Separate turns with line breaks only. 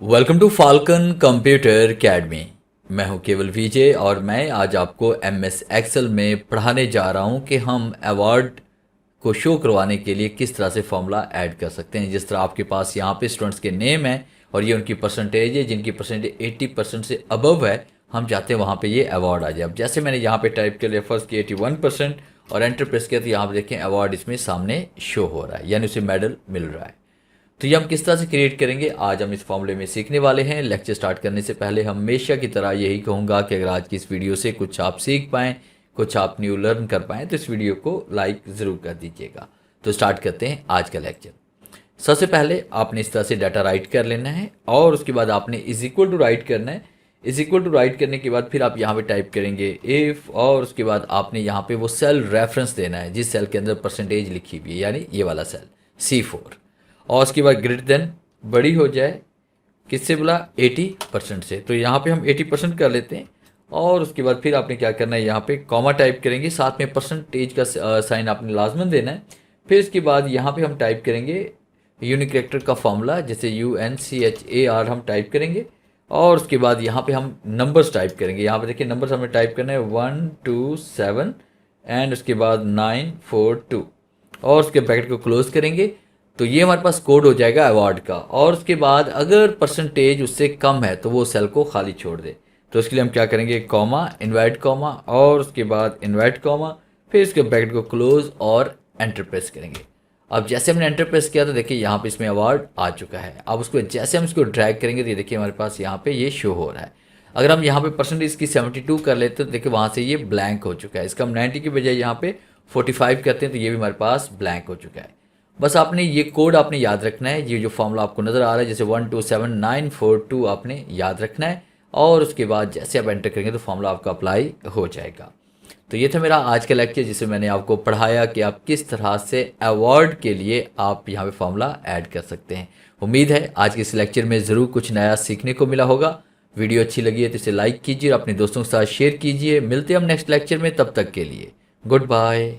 Welcome to Falcon computer academy. मैं हूं केवल विजय और मैं आज आपको एमएस एक्सेल में पढ़ाने जा रहा हूं कि हम अवार्ड को शो करवाने के लिए किस तरह से फॉर्मूला ऐड कर सकते हैं। जिस तरह आपके पास यहाँ पे स्टूडेंट्स के नेम है और ये उनकी परसेंटेज है, जिनकी परसेंटेज 80% से अबव है, हम चाहते हैं वहाँ पे ये अवार्ड आ जाए। अब जैसे मैंने यहाँ पे टाइप कर लिया फर्स्ट की 81% और एंटर प्रेस किया तो यहाँ पे देखें अवार्ड इसमें सामने शो हो रहा है, यानी उसे मेडल मिल रहा है। तो ये हम किस तरह से क्रिएट करेंगे आज हम इस फॉर्मूले में सीखने वाले हैं। लेक्चर स्टार्ट करने से पहले हमेशा की तरह यही कहूँगा कि अगर आज की इस वीडियो से कुछ आप सीख पाएँ, कुछ आप न्यू लर्न कर पाएँ तो इस वीडियो को लाइक ज़रूर कर दीजिएगा। तो स्टार्ट करते हैं आज का लेक्चर। सबसे पहले आपने इस तरह से डाटा राइट कर लेना है और उसके बाद आपने इज इक्वल टू राइट करना है। इज इक्वल टू राइट करने के बाद फिर आप यहाँ पे टाइप करेंगे इफ़ और उसके बाद आपने यहाँ पे वो सेल रेफरेंस देना है जिस सेल के अंदर परसेंटेज लिखी हुई है, यानी ये वाला सेल C4। और उसके बाद ग्रेटर देन बड़ी हो जाए किससे बोला 80% से, तो यहाँ पे हम 80% कर लेते हैं। और उसके बाद फिर आपने क्या करना है, यहाँ पे कॉमा टाइप करेंगे, साथ में परसेंटेज का साइन आपने लाजमन देना है। फिर इसके बाद यहाँ पे हम टाइप करेंगे यूनिक कैरेक्टर का फॉर्मूला, जैसे UNCHAR हम टाइप करेंगे। और उसके बाद यहाँ पे हम नंबर्स टाइप करेंगे। यहाँ पे देखिए नंबर्स हमें टाइप करना है 1 2 7 एंड उसके बाद 9 4 2 और उसके ब्रैकेट को क्लोज करेंगे। तो ये हमारे पास कोड हो जाएगा अवार्ड का। और उसके बाद अगर परसेंटेज उससे कम है तो वो सेल को खाली छोड़ दे। तो उसके लिए हम क्या करेंगे, कॉमा इनवर्ट कॉमा और उसके बाद इनवर्ट कॉमा, फिर इसके ब्रैकेट को क्लोज और एंटर प्रेस करेंगे। अब जैसे हमने एंटर प्रेस किया तो देखिए यहाँ पे इसमें अवार्ड आ चुका है। अब उसको जैसे हम इसको ड्रैग करेंगे तो ये देखिए हमारे पास यहाँ पे ये शो हो रहा है। अगर हम यहाँ पे परसेंटेज इसकी 72 कर लेते हैं तो देखिए वहाँ से ये ब्लैंक हो चुका है। इसका हम 90 की बजाय यहाँ पे 45 करते हैं तो ये भी हमारे पास ब्लैंक हो चुका है। बस आपने ये कोड आपने याद रखना है। ये जो फॉर्मूला आपको नज़र आ रहा है जैसे 1 2 7 9 4 2 आपने याद रखना है और उसके बाद जैसे आप एंटर करेंगे तो फॉर्मूला आपका अप्लाई हो जाएगा। तो ये था मेरा आज का लेक्चर जिसमें मैंने आपको पढ़ाया कि आप किस तरह से अवार्ड के लिए आप यहाँ पे फॉर्मूला ऐड कर सकते हैं। उम्मीद है आज के इस लेक्चर में ज़रूर कुछ नया सीखने को मिला होगा। वीडियो अच्छी लगी है तो इसे लाइक कीजिए और अपने दोस्तों के साथ शेयर कीजिए। मिलते हैं हम नेक्स्ट लेक्चर में, तब तक के लिए गुड बाय।